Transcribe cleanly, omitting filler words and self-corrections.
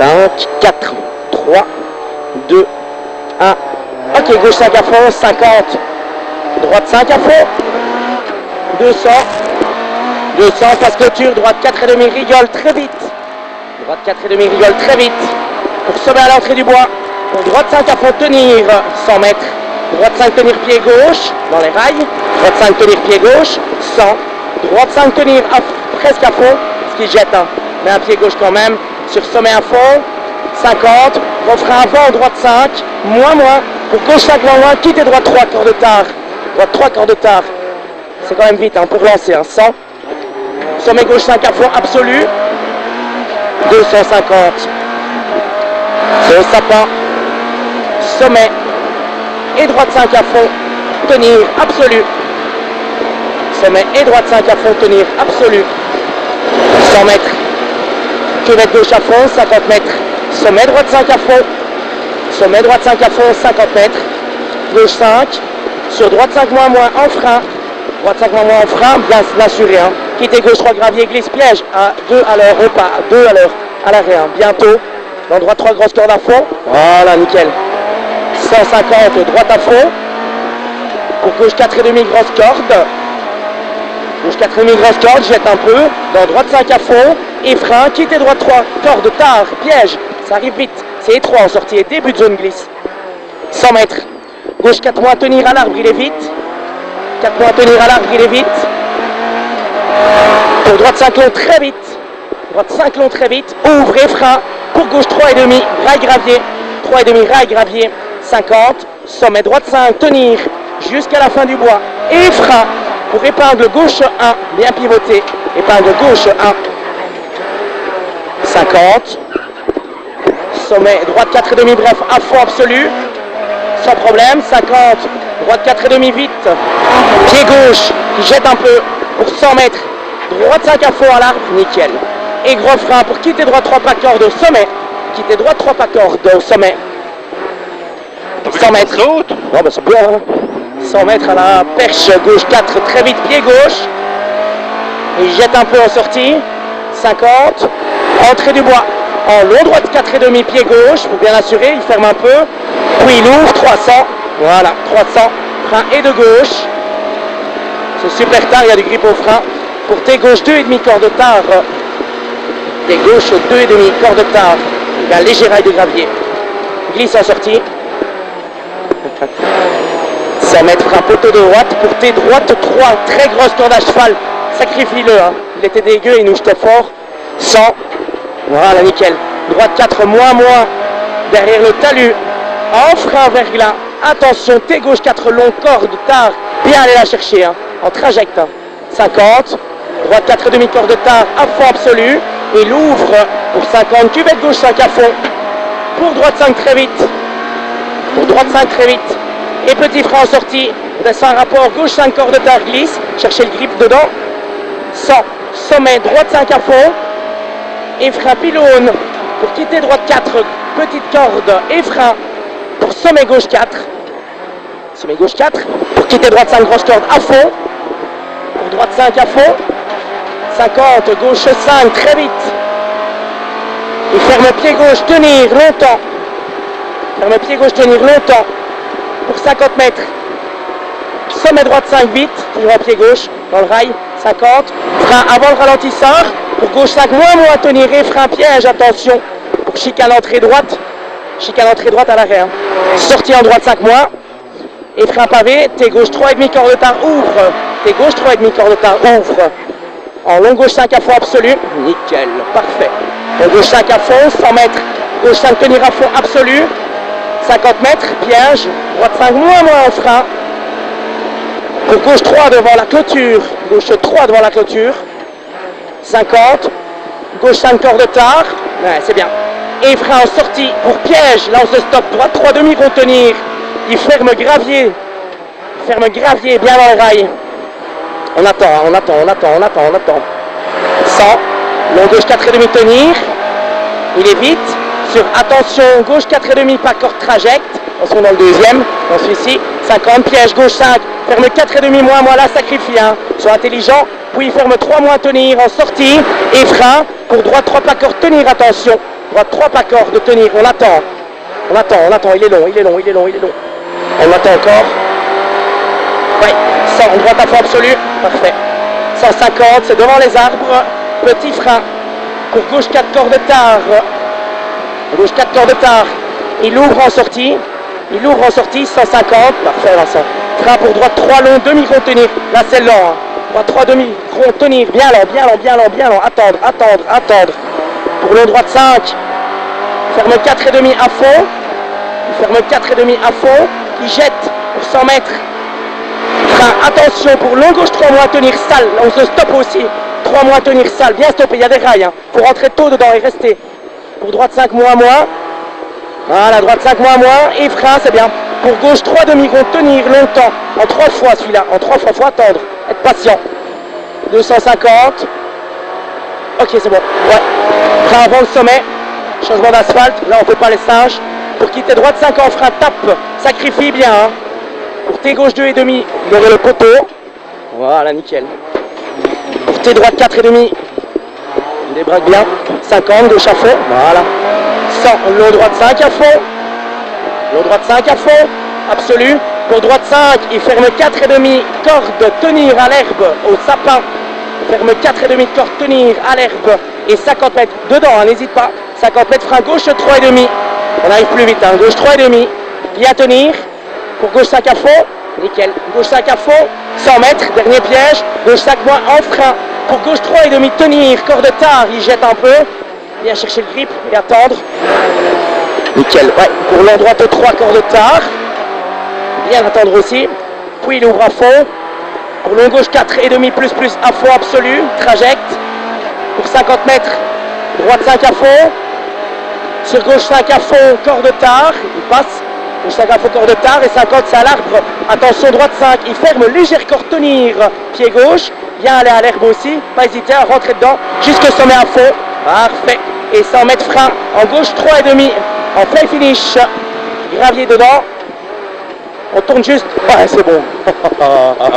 5, 4, 3, 2, 1. Ok, gauche 5 à fond, 50. Droite 5 à fond. 200. 200, passe clôture, droite 4,5, rigole très vite. Droite 4,5, rigole très vite. Pour sommet à l'entrée du bois. Pour droite 5 à fond, tenir 100 mètres. Droite 5, tenir pied gauche dans les rails. Droite 5, tenir pied gauche, 100. Droite 5, tenir presque à fond, ce qui jette, hein. Mais un pied gauche quand même. Sur sommet à fond, 50. Refrain avant, droite 5, moins. Pour gauche 5, moins, quitte et droite 3, quart de tard. Droite 3, quart de tard. C'est quand même vite, hein, pour lancer, hein, 100. Sommet gauche 5 à fond, absolu. 250. C'est au sapin. Sommet. Et droite 5 à fond, tenir, absolu. Sommet et droite 5 à fond, tenir, absolu. 100 mètres. Cuvette gauche à fond, 50 mètres. Sommet droite 5 à fond. Sommet droite 5 à fond, 50 mètres. Gauche 5. Sur droite 5 moins en frein. Droite 5 moins en frein, bien l'assurer. Hein. Quittez gauche 3 gravier, glisse piège. À 2 à l'heure, repas. 2 à l'heure, à l'arrêt. Hein. Bientôt. Dans droite 3 grosses cordes à fond. Voilà, nickel. 150, droite à fond. Pour gauche 4,5, grosse corde. Gauche 4,5, grosse corde, jette un peu. Dans droite 5 à fond. Et frein, quitte et droite 3. Corde, tard, piège. Ça arrive vite. C'est étroit en sortie. Et début de zone glisse. 100 mètres. Gauche 4 moins, tenir à l'arbre, il est vite. 4 moins, tenir à l'arbre, il est vite. Pour droite 5 long, très vite. Droite 5 long, très vite. Ouvrez, frein. Pour gauche 3,5, rail gravier. 3,5, rail gravier. 50. Sommet droite 5, tenir jusqu'à la fin du bois. Et frein. Pour épingle gauche 1, bien pivoté. Épingle gauche 1. 50. Sommet droite 4,5, bref, à fond absolu. Sans problème. 50. Droite 4,5, vite. Pied gauche qui jette un peu pour 100 mètres. Droite 5 à fond à l'arbre, nickel. Et gros frein pour quitter droite 3 pas corde au sommet. Quitter droite 3 pas corde au sommet. 100 mètres. Non, bah c'est bien. Hein. 100 mètres à la perche gauche 4, très vite, pied gauche. Il jette un peu en sortie. 50. Entrée du bois. En long droite 4,5, pied gauche. Pour bien assurer, il ferme un peu. Puis il ouvre 300. Voilà, 300. Frein et de gauche. C'est super tard, il y a du grip au frein. Pour T gauche 2,5, corde tard. T gauche 2,5, corde tard. Il y a un léger rail de gravier. Glisse en sortie. 100 mètres, frein poteau de droite. Pour T droite 3, très grosse corde à cheval. Sacrifie-le, hein. Il était dégueu, il nous jetait fort. 100. Voilà, nickel. Droite 4, moins. Derrière le talus. En frein verglas. Attention, T gauche 4, long, corde tard. Bien aller la chercher, hein. En trajecte. Hein. 50. Droite 4,5, corde tard. À fond absolu. Et l'ouvre pour 50. Cuvette gauche 5 à fond. Pour droite 5 très vite. Pour droite 5 très vite. Et petit frein en sortie. Descend un rapport gauche 5, corde tard, glisse. Cherchez le grip dedans. 100. Sommet, droite 5 à fond. Et frein pylône. Pour quitter droite 4, petite corde et frein. Pour sommet gauche 4. Sommet gauche 4. Pour quitter droite 5, grosse corde à fond. Pour droite 5 à fond. 50, gauche 5, très vite. Et ferme pied gauche, tenir longtemps. Ferme pied gauche, tenir longtemps. Pour 50 mètres. Sommet droite 5, vite. Toujours à pied gauche, dans le rail. 50. Frein avant le ralentisseur. Pour gauche 5, moins, tenir et frein piège, attention. Pour chicane entrée droite. Chicane entrée droite à l'arrière. Sortie en droite 5 moins. Et frein pavé. T gauche 3,5, corde tard, ouvre. T gauche 3,5, corde tard, ouvre. En long gauche 5 à fond absolu. Nickel, parfait. Long gauche 5 à fond, 100 mètres. Gauche 5 tenir à fond absolu. 50 mètres, piège. Droite 5, moins en frein. Pour gauche 3 devant la clôture. Gauche 3 devant la clôture. 50. Gauche 5, corde tard. Ouais, c'est bien. Et frein en sortie pour piège. Lance de stop. Droite 3,5 vont tenir. Il ferme gravier. Ferme gravier bien dans les rails. On attend. 100. Long gauche 4,5 tenir. Il est vite. Sur attention, gauche 4,5 pas corde trajecte. Attention dans le deuxième. Dans celui-ci. 50. Piège gauche 5. Ferme 4,5 moins là, sacrifie. Hein. Sois intelligent. Puis ferme 3 moins tenir en sortie. Et frein. Pour droite 3 pas corde tenir. Attention. Droite 3 pas corps de tenir, on attend. On attend, il est long. On attend encore. Ouais, 100, droite à fond absolu, parfait. 150, c'est devant les arbres. Petit frein. Pour gauche 4 corps de tard. Gauche 4 corps de tard. Il ouvre en sortie. 150. Parfait Vincent. Frein pour droite 3 long, demi-rond tenir. Là c'est lent. Hein. Droite 3 demi-rond tenir. Bien lent. Attendre. Pour long droite 5. Ferme 4 et demi à fond. Il ferme 4 et demi à fond. Il jette pour 100 mètres. Frein, attention pour long gauche 3 mois tenir sale. Là on se stoppe aussi. 3 mois tenir sale. Bien stoppé, il y a des rails. Hein. Faut rentrer tôt dedans et rester. Pour droite 5 moins. Voilà, droite 5 moins. Et frein, c'est bien. Pour gauche 3 demi-rond tenir longtemps. En 3 fois celui-là. En 3 fois, faut attendre. Être patient. 250. Ok, c'est bon. Ouais. Frein avant le sommet. Changement d'asphalte. Là, on ne fait pas les singes. Pour quitter droite 5 en frein, tape. Sacrifie bien. Hein. Pour T gauche 2 et demi, il aurait le poteau. Voilà, nickel. Pour T droite 4 et demi, il débraque bien. 50, gauche à fond. Voilà. 100, long droite 5 à fond. Long droite 5 à fond. Absolu. Pour droite 5, il ferme 4 et demi. Corde, tenir à l'herbe, au sapin. Il ferme 4 et demi de corde, tenir à l'herbe. Et 50 mètres dedans, hein, n'hésite pas. 50 mètres, frein gauche 3 et demi. On arrive plus vite, hein. Gauche 3 et demi. Bien tenir. Pour gauche 5 à fond. Nickel. Gauche 5 à fond. 100 mètres, dernier piège. Gauche 5 moins en frein. Pour gauche 3 et demi, tenir. Corde tard, il jette un peu. Bien chercher le grip et attendre. Nickel. Ouais. Pour long droite 3, corde tard. Bien attendre aussi. Puis il ouvre à fond. Pour long gauche 4 et demi plus à fond absolu. Trajecte. Pour 50 mètres. Droite 5 à fond. Sur gauche 5 à fond, corde tard. Il passe. Gauche 5 à fond, corde tard. Et 50, c'est à l'arbre. Attention, droite 5. Il ferme, légère corde tenir. Pied gauche. Bien aller à l'herbe aussi. Pas hésiter à rentrer dedans. Jusqu'au sommet à fond. Parfait. Et 100 mètres frein. En gauche 3 et demi. En plein finish. Gravier dedans. On tourne juste. Ouais, c'est bon.